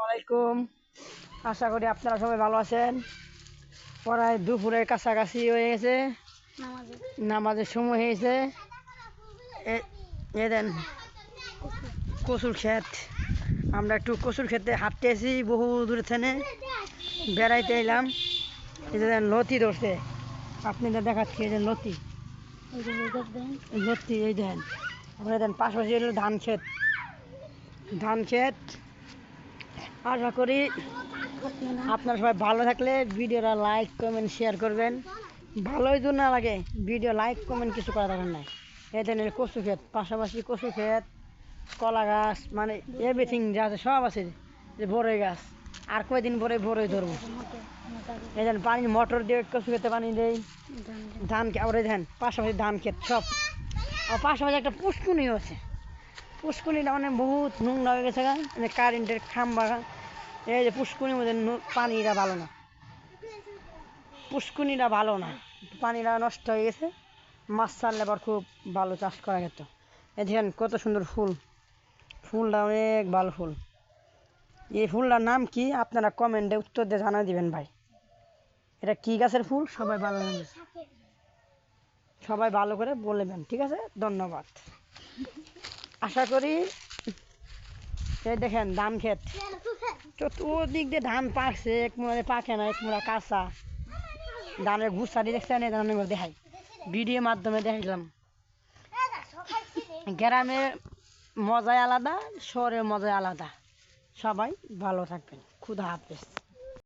আলাইকুম। আশা করি আপনারা সবাই ভালো আছেন। প্রায় দুপুরের কাছাকাছি হয়ে গেছে, নামাজের সময় হয়েছে। এ দেন কচুর ক্ষেত, আমরা একটু কচুর ক্ষেতে হাঁটতে এসেছি, বহু দূরে থেকে বেড়াইতে এলাম। এই যে দেন লতি ধরছে, আপনাদের দেখাচ্ছি। এই যে লতি লতি, এই দেন আপনার দেন পাশাপাশি হলো ধান ক্ষেত। আশা করি আপনারা সবাই ভালো থাকলে ভিডিওটা লাইক কমেন্ট শেয়ার করবেন। ভালোই যদি না লাগে ভিডিও লাইক কমেন্ট কিছু করা দরকার নাই। এই দেন কচু ক্ষেত, পাশাপাশি কচু ক্ষেত, কলা গাছ, মানে এভরিথিং যা আছে সব আছে। যে বড়ই গাছ, আর কয়দিন পরে বড়ই ধরবো। এই দেন পানি মোটর দিয়ে কচু খেতে পানি দেয়। ধান আবার ধান, পাশাপাশি ধান ক্ষেত সব। আর পাশাপাশি একটা পুষ্কুনিও আছে। পুষ্কুনিটা মানে বহুত নোংরা হয়ে গেছে, কারেন্টের খাম্বা। এই যে পুষ্কুনির মধ্যে পানিটা ভালো না, পুষ্কুনিটা ভালো না, পানিটা নষ্ট হয়ে গেছে। মাছ ছাড়লে আবার খুব ভালো চাষ করা যেত। এই দেখেন কত সুন্দর ফুল, ফুলটা অনেক ভালো ফুল। এই ফুলটার নাম কি আপনারা কমেন্টে উত্তর দিয়ে জানা দিবেন ভাই। এটা কি গাছের ফুল সবাই ভালো করে বলবেন, ঠিক আছে? ধন্যবাদ। আশা করি এই দেখেন ধান ক্ষেত, চতুর্দিক দিয়ে ধান পাকছে, এক মোড়ে পাকে না, এক মোড়া কাঁচা। ধানের ঘুষারি দেখছেন, এই ধানের দেখাই, ভিডিওর মাধ্যমে দেখাইলাম। গ্রামের মজাই আলাদা, শহরের মজাই আলাদা। সবাই ভালো থাকবেন। খুদা হাফেজ।